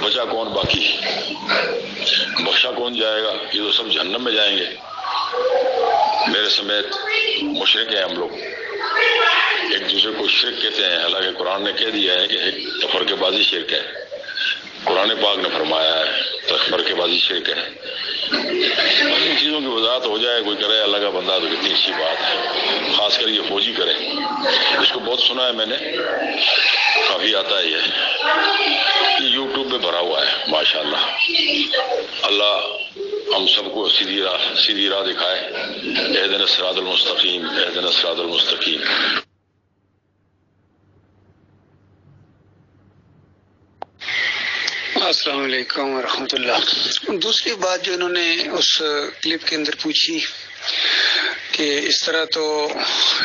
بچا کون باقی؟ بخشا کون جائے گا؟ یہ تو سب جہنم میں جائیں گے، میرے سمیت مشرک ہیں ہم لوگ، ایک دوسرے کو شرک کہتے ہیں، حالانکہ قرآن نے کہہ دیا ہے کہ ایک تفرقے بازی شرک ہے، قرآن پاک نے فرمایا ہے تفرقے بازی شرک ہے۔ ان چیزوں کی وضاحت ہو جائے، کوئی کرے اللہ کا بندہ تو کتنی اچھی بات ہے، خاص کر یہ فوجی کرے، اس کو بہت سنا ہے میں نے، کافی آتا ہے یہ یوٹیوب پہ بھرا ہوا ہے ماشاءاللہ۔ اللہ ہم سب کو سیدھی راہ دکھائے، اہدنا الصراط المستقیم، اہدنا الصراط المستقیم۔ السلام علیکم ورحمۃ اللہ۔ دوسری بات جو انہوں نے اس کلپ کے اندر پوچھی کہ اس طرح تو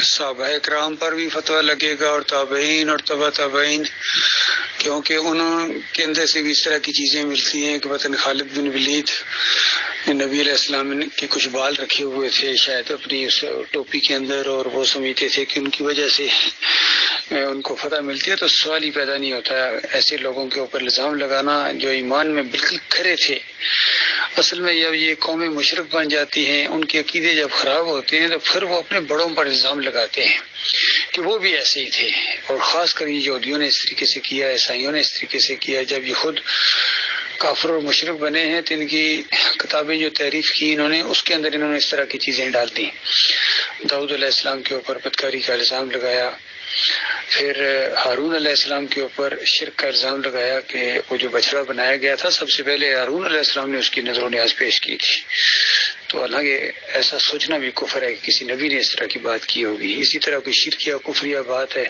صحابہ کرام پر بھی فتویٰ لگے گا اور تابعین اور تبع تابعین، کیونکہ انہوں کے اندر سے بھی اس طرح کی چیزیں ملتی ہیں کہ وطن خالد بن ولید نبی علیہ السلام کے کچھ بال رکھے ہوئے تھے شاید اپنی اس ٹوپی کے اندر، اور وہ سمجھتے تھے کہ ان کی وجہ سے ان کو فتح ملتی ہے، تو سوال ہی پیدا نہیں ہوتا ہے ایسے لوگوں کے اوپر الزام لگانا جو ایمان میں بالکل کھرے تھے۔ اصل میں جب یہ قومیں مشرک بن جاتی ہیں، ان کے عقیدے جب خراب ہوتے ہیں تو پھر وہ اپنے بڑوں پر الزام لگاتے ہیں کہ وہ بھی ایسے ہی تھے، اور خاص کر یہودیوں نے اس طریقے سے کیا، عیسائیوں نے اس طریقے سے کیا۔ جب یہ خود کافر اور مشرک بنے ہیں تو ان کی کتابیں جو تحریف کی انہوں نے، اس کے اندر انہوں نے اس طرح کی چیزیں ڈال دی۔ داؤد علیہ السلام کے اوپر بدکاری کا الزام لگایا، پھر ہارون علیہ السلام کے اوپر شرک کا الزام لگایا کہ وہ جو بچڑا بنایا گیا تھا سب سے پہلے ہارون علیہ السلام نے اس کی نظر و نیاز پیش کی تھی، تو حالانکہ ایسا سوچنا بھی کفر ہے کہ کسی نبی نے اس طرح کی بات کی ہوگی۔ اسی طرح کوئی شرک یا کفریہ بات ہے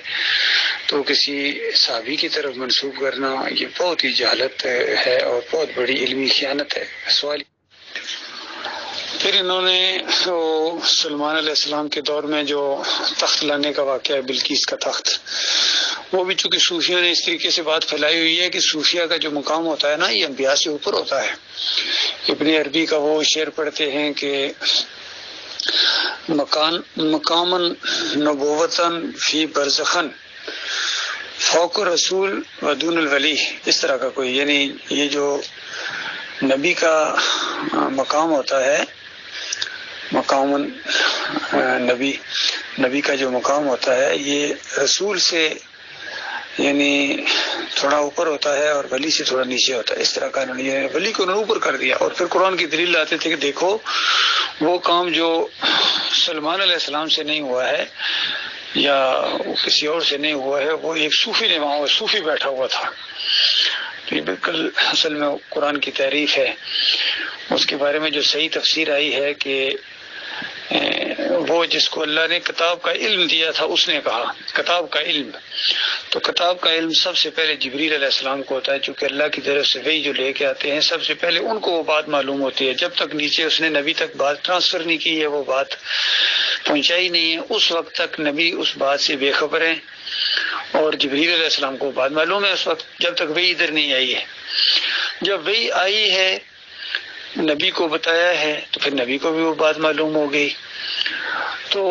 تو کسی صحابی کی طرف منسوب کرنا یہ بہت ہی جہالت ہے اور بہت بڑی علمی خیانت ہے۔ سوال پھر انہوں نے سلمان علیہ السلام کے دور میں جو تخت لانے کا واقعہ ہے، بلقیس کا تخت، وہ بھی چونکہ صوفیوں نے اس طریقے سے بات پھیلائی ہوئی ہے کہ صوفیہ کا جو مقام ہوتا ہے نا یہ انبیاء سے اوپر ہوتا ہے۔ ابن عربی کا وہ شعر پڑھتے ہیں کہ مقامن نبوتن فی برزخن فوق رسول و دون الولی، اس طرح کا کوئی، یعنی یہ جو نبی کا مقام ہوتا ہے، مقام نبی کا جو مقام ہوتا ہے یہ رسول سے یعنی تھوڑا اوپر ہوتا ہے اور ولی سے تھوڑا نیچے ہوتا ہے، اس طرح کا انہوں نے ولی کو انہوں نے اوپر کر دیا۔ اور پھر قرآن کی دلیل لاتے تھے کہ دیکھو وہ کام جو سلمان علیہ السلام سے نہیں ہوا ہے یا کسی اور سے نہیں ہوا ہے، وہ ایک صوفی نے وہاں صوفی بیٹھا ہوا تھا۔ تو یہ بالکل اصل میں قرآن کی تعریف ہے۔ اس کے بارے میں جو صحیح تفسیر آئی ہے کہ وہ جس کو اللہ نے کتاب کا علم دیا تھا اس نے کہا کتاب کا علم، تو کتاب کا علم سب سے پہلے جبریل علیہ السلام کو ہوتا ہے، چونکہ اللہ کی طرف سے وہی جو لے کے آتے ہیں سب سے پہلے ان کو وہ بات معلوم ہوتی ہے۔ جب تک نیچے اس نے نبی تک بات ٹرانسفر نہیں کی ہے، وہ بات پہنچائی نہیں ہے، اس وقت تک نبی اس بات سے بے خبر ہیں، اور جبریل علیہ السلام کو بات معلوم ہے اس وقت جب تک وہی ادھر نہیں آئی ہے۔ جب وہی آئی ہے نبی کو بتایا ہے تو پھر نبی کو بھی وہ بات معلوم ہو گئی۔ تو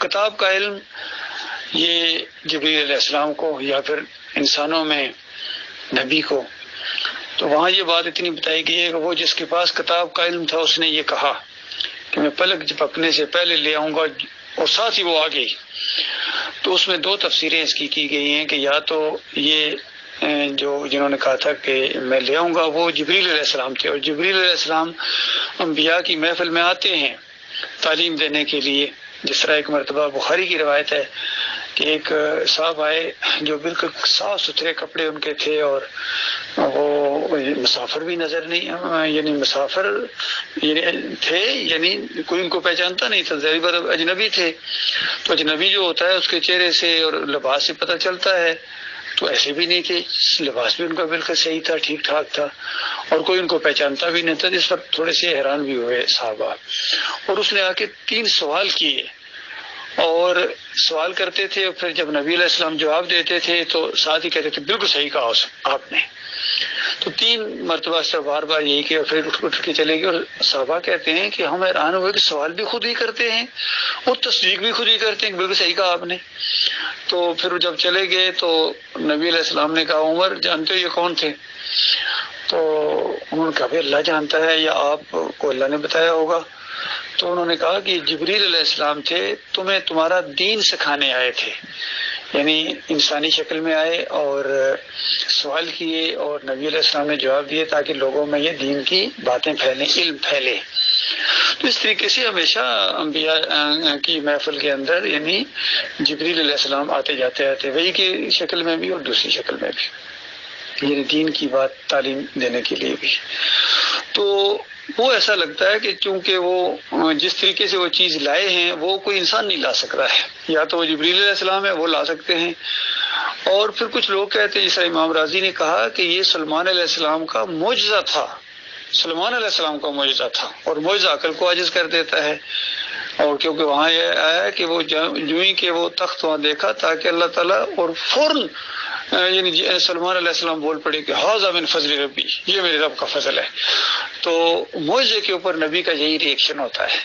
کتاب کا علم یہ جبریل علیہ السلام کو یا پھر انسانوں میں نبی کو، تو وہاں یہ بات اتنی بتائی گئی ہے کہ وہ جس کے پاس کتاب کا علم تھا اس نے یہ کہا کہ میں پلک جھپکنے سے پہلے لے آؤں گا، اور ساتھ ہی وہ آ گئی۔ تو اس میں دو تفسیریں اس کی گئی ہیں کہ یا تو یہ جو جنہوں نے کہا تھا کہ میں لے آؤں گا وہ جبریل علیہ السلام تھے، اور جبریل علیہ السلام انبیاء کی محفل میں آتے ہیں تعلیم دینے کے لیے، جس طرح ایک مرتبہ بخاری کی روایت ہے کہ ایک صاحب آئے جو بالکل صاف ستھرے کپڑے ان کے تھے، اور وہ مسافر بھی نظر نہیں، یعنی مسافر تھے، یعنی کوئی ان کو پہچانتا نہیں تھا، ظاہر بات اجنبی تھے، تو اجنبی جو ہوتا ہے اس کے چہرے سے اور لباس سے پتہ چلتا ہے، تو ایسے بھی نہیں تھے، لباس بھی ان کا بالکل صحیح تھا، ٹھیک ٹھاک تھا، اور کوئی ان کو پہچانتا بھی نہیں تھا۔ اس وقت تھوڑے سے حیران بھی ہوئے صحابہ، اور اس نے آ کے 3 سوال کیے، اور سوال کرتے تھے، اور پھر جب نبی علیہ السلام جواب دیتے تھے تو ساتھ ہی کہتے تھے بالکل صحیح کہا آپ نے. تو 3 مرتبہ سے بار بار یہی کیا، پھر اٹھ کے چلے گئے. اور صحابہ کہتے ہیں کہ ہم حیران ہوئے کہ سوال بھی خود ہی کرتے ہیں اور تصدیق بھی خود ہی کرتے ہیں کہ بالکل صحیح کہا آپ نے. تو پھر جب چلے گئے تو نبی علیہ السلام نے کہا عمر جانتے ہو یہ کون تھے؟ تو انہوں نے کہا کہ اللہ جانتا ہے یا آپ کو اللہ نے بتایا ہوگا. تو انہوں نے کہا کہ جبریل علیہ السلام تھے، تمہیں تمہارا دین سکھانے آئے تھے. یعنی انسانی شکل میں آئے اور سوال کیے اور نبی علیہ السلام نے جواب دیے تاکہ لوگوں میں یہ دین کی باتیں پھیلیں، علم پھیلے. تو اس طریقے سے ہمیشہ انبیاء کی محفل کے اندر یعنی جبریل علیہ السلام آتے جاتے رہتے، وہی کی شکل میں بھی اور دوسری شکل میں بھی، یعنی دین کی بات تعلیم دینے کے لیے بھی. تو وہ ایسا لگتا ہے کہ چونکہ وہ جس طریقے سے وہ چیز لائے ہیں وہ کوئی انسان نہیں لا سکتا ہے، یا تو وہ جبریل علیہ السلام ہے وہ لا سکتے ہیں. اور پھر کچھ لوگ کہتے ہیں، جیسا امام راضی نے کہا کہ یہ سلمان علیہ السلام کا معجزہ تھا، سلمان علیہ السلام کا معجزہ تھا، اور معجزہ عقل کو عاجز کر دیتا ہے. اور کیونکہ وہاں یہ آیا کہ وہ جو ہی کہ وہ تخت وہاں دیکھا تاکہ اللہ تعالیٰ، اور فوراً یعنی سلمان علیہ السلام بول پڑے کہ ھذا من فضل ربی، یہ میرے رب کا فضل ہے. تو معجزے کے اوپر نبی کا یہی ریئیکشن ہوتا ہے.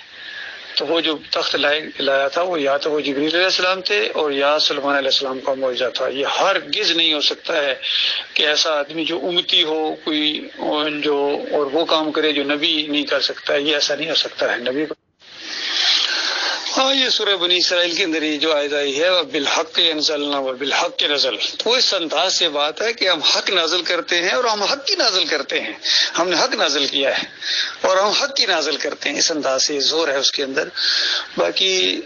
تو وہ جو تخت لایا تھا وہ یا تو وہ جبریل علیہ السلام تھے اور یا سلمان علیہ السلام کا معجزہ تھا. یہ ہرگز نہیں ہو سکتا ہے کہ ایسا آدمی جو امتی ہو کوئی جو اور وہ کام کرے جو نبی نہیں کر سکتا ہے، یہ ایسا نہیں ہو سکتا ہے نبی کو. ہاں یہ سورہ بنی اسرائیل کے اندر یہ جو آیت آئی ہے بالحق انزلنا و بالحق نزل، تو اس انداز سے بات ہے کہ ہم حق نازل کرتے ہیں اور ہم حق کی نازل کرتے ہیں. ہم نے حق نازل کیا ہے اور ہم حق کی نازل کرتے ہیں، اس انداز سے زور ہے اس کے اندر. باقی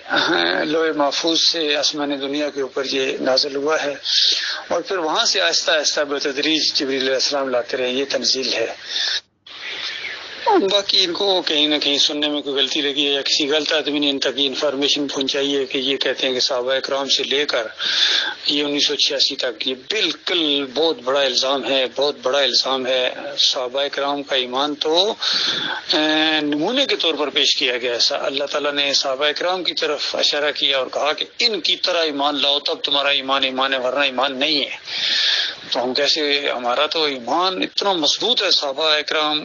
لوح محفوظ سے آسمان دنیا کے اوپر یہ نازل ہوا ہے، اور پھر وہاں سے آہستہ آہستہ بتدریج جبریل علیہ السلام لاتے رہے، یہ تنزیل ہے. باقی ان کو کہیں نہ کہیں سننے میں کوئی غلطی لگی ہے یا کسی غلط آدمی نے ان تک انفارمیشن پہنچائی ہے کہ یہ کہتے ہیں کہ صحابہ اکرام سے لے کر یہ 1986 تک، یہ بالکل بہت بڑا الزام ہے، بہت بڑا الزام ہے. صحابہ اکرام کا ایمان تو نمونے کے طور پر پیش کیا گیا ہے. اللہ تعالیٰ نے صحابہ اکرام کی طرف اشارہ کیا اور کہا کہ ان کی طرح ایمان لاؤ تب تمہارا ایمان ہے، ورنہ ایمان نہیں ہے. تو ہم کیسے، ہمارا تو ایمان اتنا مضبوط ہے صحابہ اکرام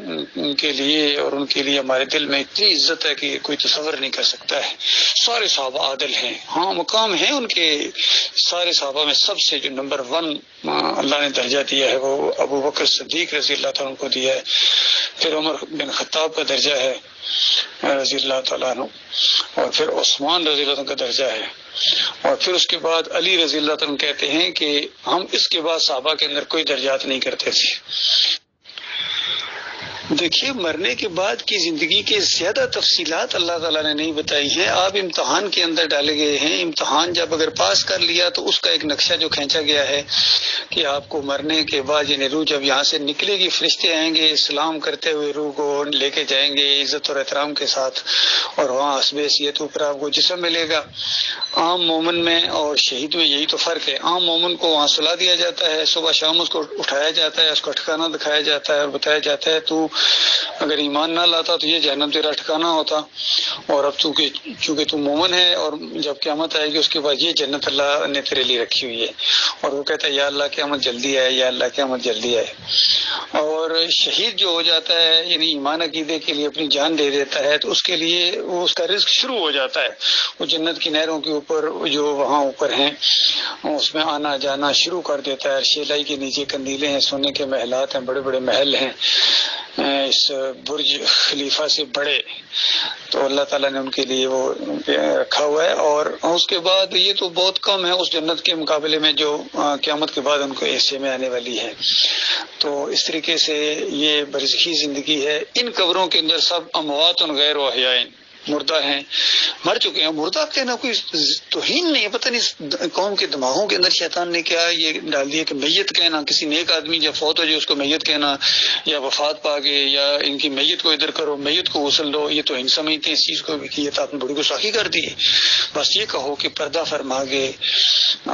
کے لیے، اور ان کے لیے ہمارے دل میں اتنی عزت ہے کہ کوئی تصور نہیں کر سکتا ہے. سارے صحابہ عادل ہیں، ہاں مقام ہے ان کے، سارے صحابہ میں سب سے جو نمبر 1 اللہ نے درجہ دیا ہے وہ ابو بکر صدیق رضی اللہ تعالیٰ کو دیا ہے. پھر عمر بن خطاب کا درجہ ہے رضی اللہ تعالیٰ عنہ، اور پھر عثمان رضی اللہ عنہ کا درجہ ہے، اور پھر اس کے بعد علی رضی اللہ عنہ کہتے ہیں کہ ہم اس کے بعد صحابہ کے اندر کوئی درجات نہیں کرتے تھے. دیکھیے مرنے کے بعد کی زندگی کے زیادہ تفصیلات اللہ تعالیٰ نے نہیں بتائی ہیں. آپ امتحان کے اندر ڈالے گئے ہیں، امتحان جب اگر پاس کر لیا تو اس کا ایک نقشہ جو کھینچا گیا ہے کہ آپ کو مرنے کے بعد یعنی روح جب یہاں سے نکلے گی، فرشتے آئیں گے سلام کرتے ہوئے روح کو لے کے جائیں گے عزت اور احترام کے ساتھ، اور وہاں حسب حیثیت اوپر آپ کو جسم ملے گا. عام مومن میں اور شہید میں یہی تو فرق ہے. عام مومن کو وہاں سلا دیا جاتا ہے، صبح شام اس کو اٹھایا جاتا ہے، اس کو ٹھکانہ دکھایا جاتا ہے اور بتایا جاتا ہے تو اگر ایمان نہ لاتا تو یہ جہنم تیرا ٹھکانہ ہوتا، اور اب چونکہ تو مومن ہے اور جب قیامت آئے گی اس کے بعد یہ جنت اللہ نے تیرے لیے رکھی ہوئی ہے. اور وہ کہتا ہے یا اللہ قیامت جلدی آئے، یا اللہ قیامت جلدی آئے. اور شہید جو ہو جاتا ہے یعنی ایمان عقیدے کے لیے اپنی جان دے دیتا ہے تو اس کے لیے وہ اس کا رزق شروع ہو جاتا ہے. وہ جنت کی نہروں کے اوپر جو وہاں اوپر ہیں اس میں آنا جانا شروع کر دیتا ہے. شیلائی کے نیچے قندیلیں ہیں، سونے کے محلات ہیں، بڑے بڑے محل ہیں اس برج خلیفہ سے بڑے، تو اللہ تعالیٰ نے ان کے لیے وہ رکھا ہوا ہے. اور اس کے بعد یہ تو بہت کم ہے اس جنت کے مقابلے میں جو قیامت کے بعد ان کو حصے میں آنے والی ہے. تو اس طریقے سے یہ برزخی زندگی ہے. ان قبروں کے اندر سب اموات غیر احیاء، مردہ ہیں، مر چکے ہیں. مردہ کہنا کوئی توہین نہیں ہے، پتہ نہیں قوم کے دماغوں کے اندر شیطان نے کیا یہ ڈال دیا کہ میت کہنا، کسی نیک آدمی جب فوت ہو جائے اس کو میت کہنا، یا وفات پا گئے یا ان کی میت کو ادھر کرو، میت کو غسل دو، یہ توہین سمجھتے ہیں اس چیز کو بھی کہ یہ تو آپ نے بڑی گستاخی کر دی. بس یہ کہو کہ پردہ فرما گئے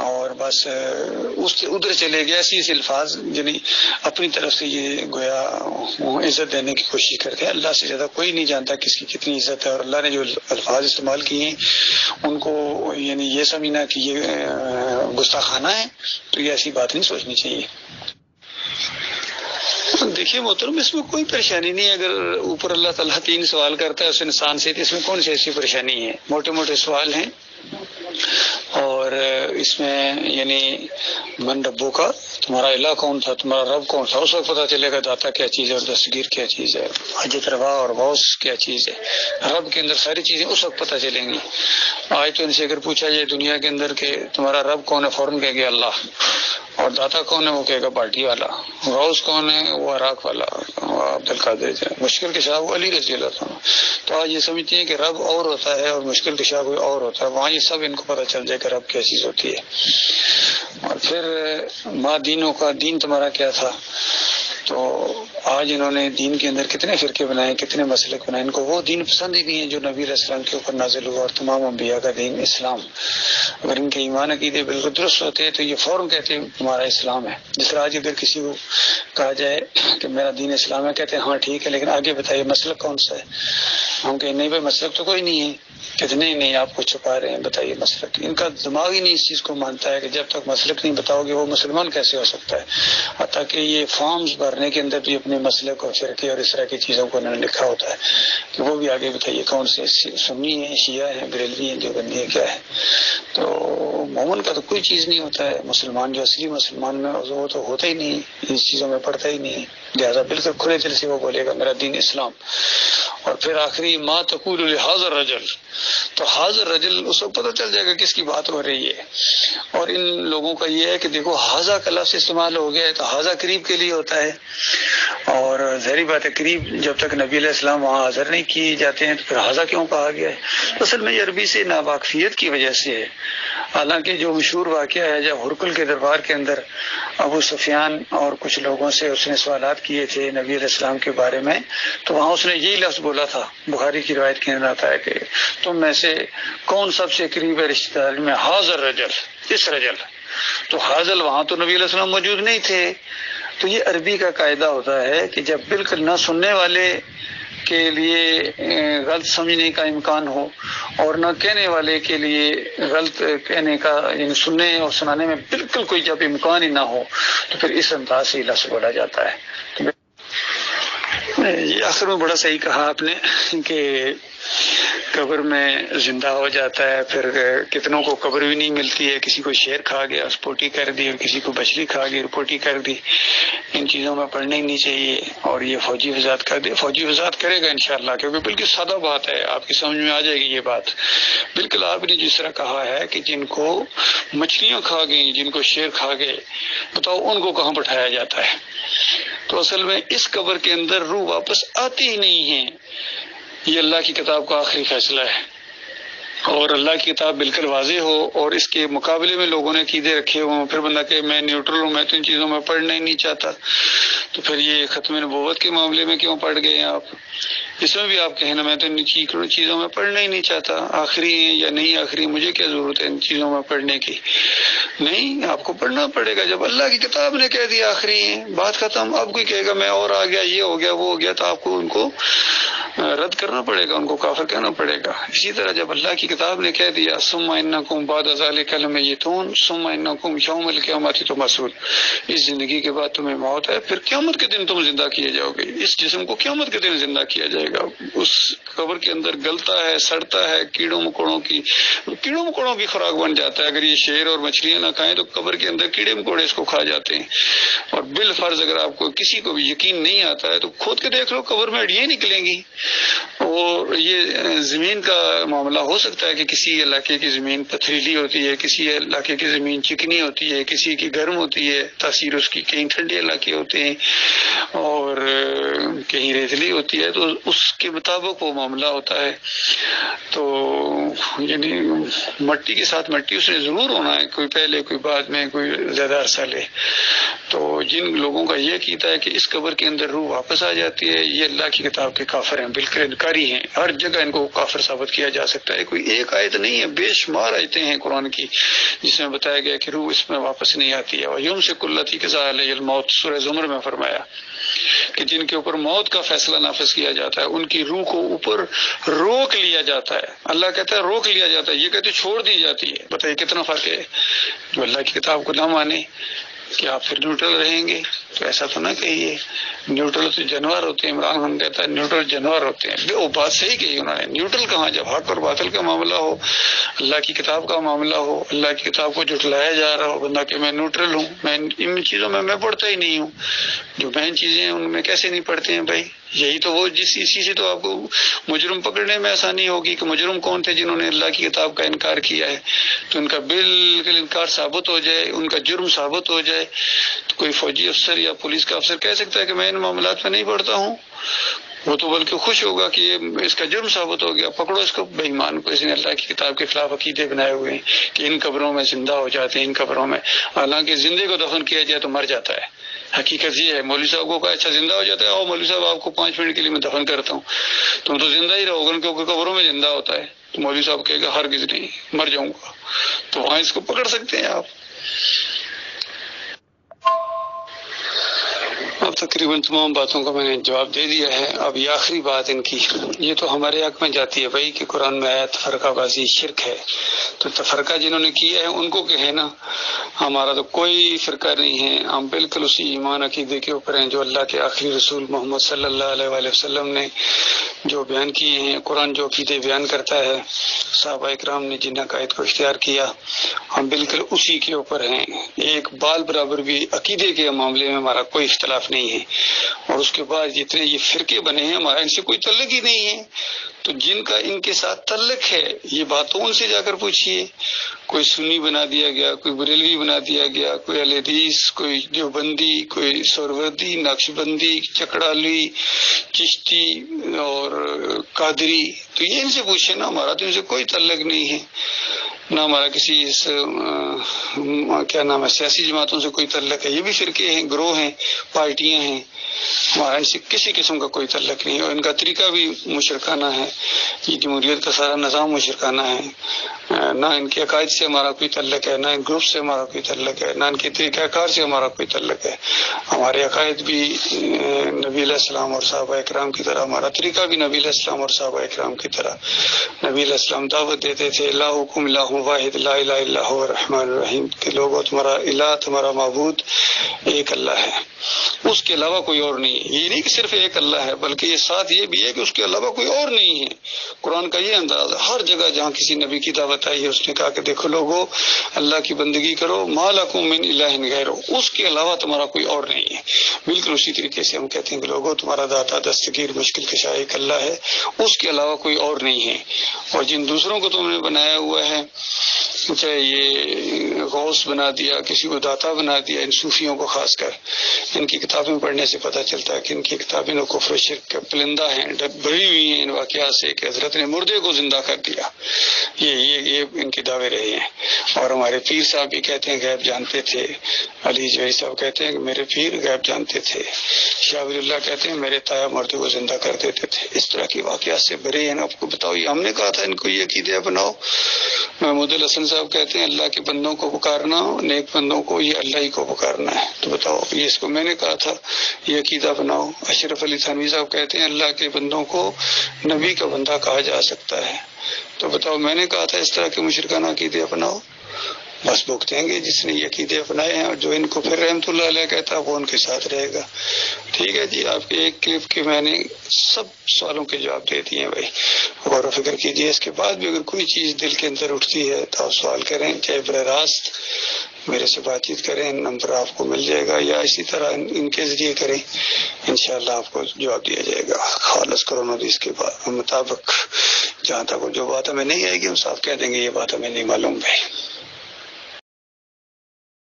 اور بس اس سے ادھر چلے گئے. ایسی الفاظ یعنی اپنی طرف سے یہ گویا عزت دینے کی کوشش کرتے ہیں. اللہ سے زیادہ کوئی نہیں جانتا کس کی کتنی عزت ہے، اور اللہ نے جو الفاظ استعمال کیے ہیں ان کو یعنی یہ سمجھنا کہ یہ گستاخانہ ہے، تو یہ ایسی بات نہیں سوچنی چاہیے۔ دیکھیے محترم، اس میں کوئی پریشانی نہیں ہے، اگر اوپر اللہ تعالیٰ 3 سوال کرتا ہے اس انسان سے، تو اس میں کون سی ایسی پریشانی ہے؟ موٹے موٹے سوال ہیں، اور اس میں یعنی من ربو کا، تمہارا الہ کون تھا، تمہارا رب کون تھا، اس وقت پتہ چلے گا داتا کیا چیز ہے اور دستگیر کیا چیز ہے، حاجت روا اور غوث کیا چیز ہے، رب کے اندر ساری چیزیں اس وقت پتہ چلیں گی۔ آج تو ان سے اگر پوچھا جائے دنیا کے اندر کہ تمہارا رب کون ہے، فوراً کہے گا اللہ، اور داتا کون ہے وہ کہے گا پارٹی والا، غوث کون ہے وہ عراق والا عبد القادر، مشکل کشا وہ علی رضی اللہ عنہ۔ تو آج یہ سمجھتے ہیں کہ رب اور ہوتا ہے اور مشکل کشا کوئی اور ہوتا ہے، وہاں یہ سب ان کو پتہ چل جائے کہ رب کیا چیز ہوتی ہے۔ اور پھر ماں دینوں کا، دین تمہارا کیا تھا؟ تو آج انہوں نے دین کے اندر کتنے فرقے بنائے، کتنے مسلک بنائے، ان کو وہ دین پسند ہی نہیں ہے جو نبی علیہ السلام کے اوپر نازل ہوا اور تمام انبیاء کا دین اسلام۔ اگر ان کے ایمان عقیدے بالکل درست ہوتے تو یہ فوراً کہتے ہیں تمہارا اسلام ہے۔ جس طرح آج اگر کسی کو کہا جائے کہ میرا دین اسلام ہے، کہتے ہیں ہاں ٹھیک ہے لیکن آگے بتائیے مسلک کون سا ہے؟ ہم کہیں نہیں بھائی مسلک تو کوئی نہیں ہے، کہتے نہیں آپ کو چھپا رہے ہیں، بتائیے مسلک۔ ان کا دماغ ہی نہیں اس چیز کو مانتا ہے کہ جب تک مسلک نہیں بتاؤ گے وہ مسلمان کیسے ہو سکتا ہے۔ حتیٰ کہ یہ فارمز بھرنے کے اندر بھی اپنے مسلک اور فرقے اور اس طرح کی چیزوں کو انہوں نے لکھا ہوتا ہے کہ وہ بھی آگے بتائیے کون سے، سنی ہیں، شیعہ ہیں، بریلوی ہیں، دیوبندی ہیں، کیا ہے۔ تو مومن کا تو کوئی چیز نہیں ہوتا ہے، مسلمان جو اصلی مسلمان میں وہ تو ہوتا ہی نہیں، ان چیزوں میں پڑتا ہی نہیں، لہٰذا بالکل کھلے دل سے وہ بولے گا میرا دین اسلام۔ اور پھر آخری ما تقول لہذا الرجل، تو حاضر رجل اس کو پتہ چل جائے گا کس کی بات ہو رہی ہے۔ اور ان لوگوں کا یہ ہے کہ دیکھو حاضہ کا لفظ استعمال ہو گیا ہے تو حاضہ قریب کے لیے ہوتا ہے، اور ظاہری بات ہے قریب جب تک نبی علیہ السلام وہاں حاضر نہیں کیے جاتے ہیں تو پھر حاضہ کیوں کہا گیا ہے؟ اصل میں یہ عربی سے ناواقفیت کی وجہ سے ہے۔ حالانکہ جو مشہور واقعہ ہے جب ہرقل کے دربار کے اندر ابو سفیان اور کچھ لوگوں سے اس نے سوالات کیے تھے نبی علیہ السلام کے بارے میں، تو وہاں اس نے یہی لفظ بولا تھا، بخاری کی روایت کے اندر آتا ہے کہ تم میں سے کون سب سے قریب ہے رشتہ داری میں؟ حاضر رجل، اس رجل۔ تو حاضر وہاں تو نبی علیہ السلام موجود نہیں تھے۔ تو یہ عربی کا قاعدہ ہوتا ہے کہ جب بالکل نہ سننے والے کے لیے غلط سمجھنے کا امکان ہو اور نہ کہنے والے کے لیے غلط کہنے کا، یعنی سننے اور سنانے میں بالکل کوئی جب امکان ہی نہ ہو تو پھر اس انداز سے لفظ بولا جاتا ہے۔ یہ آخر میں بڑا صحیح کہا آپ نے کہ قبر میں زندہ ہو جاتا ہے، پھر کتنوں کو قبر بھی نہیں ملتی ہے، کسی کو شیر کھا گیا اس پوٹی کر دی، اور کسی کو بچڑی کھا گئی پوٹی کر دی۔ ان چیزوں میں پڑھنا ہی نہیں چاہیے، اور یہ فوجی وضاحت کر دے، فوجی وضاحت کرے گا انشاءاللہ، کیونکہ بالکل سادہ بات ہے، آپ کی سمجھ میں آ جائے گی یہ بات۔ بالکل آپ نے جس طرح کہا ہے کہ جن کو مچھلیاں کھا گئیں، جن کو شیر کھا گئے، بتاؤ ان کو کہاں بٹھایا جاتا ہے؟ تو اصل میں اس قبر کے اندر روح واپس آتی ہی نہیں ہے۔ یہ اللہ کی کتاب کا آخری فیصلہ ہے، اور اللہ کی کتاب بالکل واضح ہو اور اس کے مقابلے میں لوگوں نے عقیدے رکھے ہوں، پھر بندہ کہ میں نیوٹرل ہوں، میں تو ان چیزوں میں پڑھنا ہی نہیں چاہتا، تو پھر یہ ختم نبوت کے معاملے میں کیوں پڑھ گئے ہیں آپ؟ اس میں بھی آپ کہیں نا میں تو ان چیزوں میں پڑھنا ہی نہیں چاہتا، آخری ہیں یا نہیں آخری، مجھے کیا ضرورت ہے ان چیزوں میں پڑھنے کی؟ نہیں، آپ کو پڑھنا پڑے گا۔ جب اللہ کی کتاب نے کہہ دیا آخری ہیں، بات ختم۔ اب کوئی کہے گا میں اور آ گیا، یہ ہو گیا، وہ ہو گیا، تو آپ کو ان کو رد کرنا پڑے گا، ان کو کافر کہنا پڑے گا۔ اسی طرح جب اللہ کی کتاب نے کہہ دیا ثم انکم بعد ذلک لمیتون ثم انکم یوم القیامۃ تبعثون، اس زندگی کے بعد تمہیں موت ہے، پھر قیامت کے دن تم زندہ کیے جاؤ گے۔ اس جسم کو قیامت کے دن زندہ کیا جائے گا۔ اس قبر کے اندر گلتا ہے، سڑتا ہے، کیڑوں مکوڑوں کی خوراک بن جاتا ہے۔ اگر یہ شیر اور مچھلیاں نہ کھائیں تو قبر کے اندر کیڑے مکوڑے اس کو کھا جاتے ہیں۔ اور بالفرض اگر آپ کو کسی کو بھی یقین نہیں آتا ہے تو کھود کے دیکھ لو، قبر میں ہڈیاں نکلیں گی۔ اور یہ زمین کا معاملہ ہو سکتا ہے کہ کسی علاقے کی زمین پتھریلی ہوتی ہے، کسی علاقے کی زمین چکنی ہوتی ہے، کسی کی گرم ہوتی ہے، تاثیر اس کی، کہیں ٹھنڈے علاقے ہوتے ہیں اور کہیں ریتلی ہوتی ہے، تو اس کے مطابق وہ معاملہ ہوتا ہے۔ تو یعنی مٹی کے ساتھ مٹی اس نے ضرور ہونا ہے، کوئی پہلے کوئی بعد میں، کوئی زیادہ عرصہ لے۔ تو جن لوگوں کا یہ عقیدہ ہے کہ اس قبر کے اندر روح واپس آ جاتی ہے، یہ اللہ کی کتاب کے کافر ہیں، بالکل انکاری ہیں۔ ہر جگہ ان کو کافر ثابت کیا جا سکتا ہے۔ کوئی ایک آیت نہیں ہے، بے شمار آیتیں ہیں قرآن کی جس میں بتایا گیا کہ روح اس میں واپس نہیں آتی ہے۔ وَيُمْسِكُ الَّتِي قَضَىٰ عَلَيْهَا الْمَوْتَ، سورہ زمر میں فرمایا کہ جن کے اوپر موت کا فیصلہ نافذ کیا جاتا ہے ان کی روح کو اوپر روک لیا جاتا ہے. اللہ کہتا ہے روک لیا جاتا ہے، یہ کہتے چھوڑ دی جاتی ہے. بتائیے کتنا فرق ہے. جو اللہ کی کتاب کو نہ مانے کہ آپ پھر نیوٹرل رہیں گے، تو ایسا تو نہ کہیے. نیوٹرل تو جانور ہوتے ہیں. عمران خان کہتا ہے نیوٹرل جانور ہوتے ہیں. وہ بات صحیح کہی انہوں نے. نیوٹرل کہاں؟ جب حق اور باطل کا معاملہ ہو، اللہ کی کتاب کا معاملہ ہو، اللہ کی کتاب کو جھٹلایا جا رہا ہو، بندہ کہ میں نیوٹرل ہوں، میں ان چیزوں میں پڑھتا ہی نہیں ہوں. جو مین چیزیں ہیں ان میں کیسے نہیں پڑھتے ہیں بھائی؟ یہی تو وہ اسی سے تو آپ کو مجرم پکڑنے میں آسانی ہوگی کہ مجرم کون تھے جنہوں نے اللہ کی کتاب کا انکار کیا ہے. تو ان کا بالکل انکار ثابت ہو جائے، ان کا جرم ثابت ہو جائے، تو کوئی فوجی افسر یا پولیس کا افسر کہہ سکتا ہے کہ میں ان معاملات میں نہیں پڑھتا ہوں؟ وہ تو بلکہ خوش ہوگا کہ یہ اس کا جرم ثابت ہو گیا، پکڑو اس کو بے ایمان کو، اس نے اللہ کی کتاب کے خلاف عقیدے بنائے ہوئے ہیں کہ ان قبروں میں زندہ ہو جاتے ہیں، ان قبروں میں. حالانکہ زندے کو دفن کیا جائے تو مر جاتا ہے. حقیقت یہ ہے. مولوی صاحب کو کہا اچھا زندہ ہو جاتا ہے، او مولوی صاحب آپ کو 5 منٹ کے لیے میں دفن کرتا ہوں. تم تو زندہ ہی رہو گے کیونکہ قبروں میں زندہ ہوتا ہے. تو مولوی صاحب کہے گا ہرگز نہیں، مر جاؤں گا. تو وہاں اس کو پکڑ سکتے ہیں آپ. اب تقریباً تمام باتوں کا میں نے جواب دے دیا ہے. اب یہ آخری بات ان کی، یہ تو ہمارے حق میں جاتی ہے بھائی کہ قرآن میں آیا تفرقہ بازی شرک ہے. تو تفرقہ جنہوں نے کیا ہے ان کو کہیں نا، ہمارا تو کوئی فرقہ نہیں ہے. ہم بالکل اسی ایمان عقیدے کے اوپر ہیں جو اللہ کے آخری رسول محمد صلی اللہ علیہ وآلہ وسلم نے جو بیان کیے ہیں. قرآن جو عقیدے بیان کرتا ہے، صحابہ اکرام نے جن عقائد کو اختیار کیا، ہم بالکل اسی کے اوپر ہیں. ایک بال برابر بھی عقیدے کے معاملے میں ہمارا کوئی اختلاف نہیں ہے. اور اس کے بعد جتنے یہ فرقے بنے ہیں ہمارا ان سے کوئی تعلق ہی نہیں ہے. تو جن کا ان کے ساتھ تعلق ہے یہ باتوں ان سے جا کر پوچھیے. کوئی سنی بنا دیا گیا، کوئی بریلوی بنا دیا گیا، کوئی اہل حدیث، کوئی دیوبندی، کوئی سہروردی، نقش بندی، چکڑالی، چشتی اور قادری. تو یہ ان سے پوچھے نا. ہمارا تو ان سے کوئی تعلق نہیں ہے، نہ ہمارا کسی کیا نام ہے سیاسی جماعتوں سے کوئی تعلق ہے. یہ بھی فرقے ہیں، گروہ ہیں، پارٹیاں ہیں. ہمارا ان سے کسی قسم کا کوئی تعلق نہیں. اور ان کا طریقہ بھی مشرکانہ ہے. یہ جمہوریت کا سارا نظام مشرکانہ ہے. نہ ان کے عقائد سے ہمارا کوئی تعلق ہے، نہ ان گروپ سے ہمارا کوئی تعلق ہے، نہ ان کے طریقہ کار سے ہمارا کوئی تعلق ہے. ہمارے عقائد بھی نبی علیہ السلام اور صحابہ اکرام کی طرح، ہمارا طریقہ بھی نبی علیہ السلام اور صحابہ اکرام کی طرح. نبی علیہ السلام دعوت دیتے تھے الہکم الہ واحد لا الہ الا هو الرحمن الرحیم، کہ لوگوں تمہارا الہ، تمہارا معبود ایک اللہ ہے، اس کے علاوہ کوئی اور نہیں. یہ نہیں کہ صرف ایک اللہ ہے، بلکہ یہ ساتھ یہ بھی ہے کہ اس کے علاوہ کوئی اور نہیں ہے. قرآن کا یہ انداز ہے. ہر جگہ جہاں کسی نبی کی دعوت آئی ہے اس نے کہا کہ دیکھو لوگوں، اللہ کی بندگی کرو، ما لکم من الہ غیرہ، اس کے علاوہ تمہارا کوئی اور نہیں ہے. بالکل اسی طریقے سے ہم کہتے ہیں کہ لوگوں تمہارا داتا دستگیر مشکل کشا ایک اللہ ہے، اس کے علاوہ کوئی اور نہیں ہے. اور جن دوسروں کو تم نے بنایا ہوا ہے، چاہے یہ غوث بنا دیا، کسی کو داتا بنا دیا، ان صوفیوں کو خاص کر ان کی کتابیں پڑھنے سے پتہ چلتا ہے کہ ان کی کتابیں کفر و شرک کا پلندہ ہیں، بھری ہوئی ہیں ان واقعات سے کہ حضرت نے مردے کو زندہ کر دیا. یہ ان کے دعوے رہے ہیں. اور ہمارے پیر صاحب بھی کہتے ہیں غیب جانتے تھے. علی جوہری صاحب کہتے ہیں کہ میرے پیر غیب جانتے تھے. شاہ ولی اللہ کہتے ہیں میرے تایا مردے کو زندہ کر دیتے تھے. اس طرح کی واقعات سے بھرے ہیں. آپ کو بتاؤ، یہ ہم نے کہا تھا ان کو یہ عقیدہ بناؤ. محمود الحسن صاحب کہتے ہیں اللہ کے بندوں کو پکارنا، نیک بندوں کو، یہ اللہ ہی کو پکارنا ہے. تو بتاؤ، یہ اس کو میں نے کہا تھا یہ عقیدہ بناؤ. اشرف علی تھانوی صاحب کہتے ہیں اللہ کے بندوں کو نبی کا بندہ کہا جا سکتا ہے. تو بتاؤ، میں نے کہا تھا اس طرح کے مشرکانہ عقیدے اپناؤ. بس بھگتیں گے جس نے یہ عقیدے اپنائے ہیں، اور جو ان کو پھر رحمت اللہ علیہ کہتا ہے وہ ان کے ساتھ رہے گا. ٹھیک ہے جی، آپ کے ایک کلپ کے میں نے سب سوالوں کے جواب دے دیے بھائی. غور و فکر کیجیے. اس کے بعد بھی اگر کوئی چیز دل کے اندر اٹھتی ہے تو آپ سوال کریں، چاہے براہ راست میرے سے بات چیت کریں، نمبر آپ کو مل جائے گا، یا اسی طرح ان کے ذریعے کریں، انشاءاللہ آپ کو جواب دیا جائے گا خالص قرآن و حدیث کے مطابق. جہاں تک جو بات ہمیں نہیں آئے گی ہم صاحب کہہ دیں گے یہ بات ہمیں نہیں معلوم بھائی.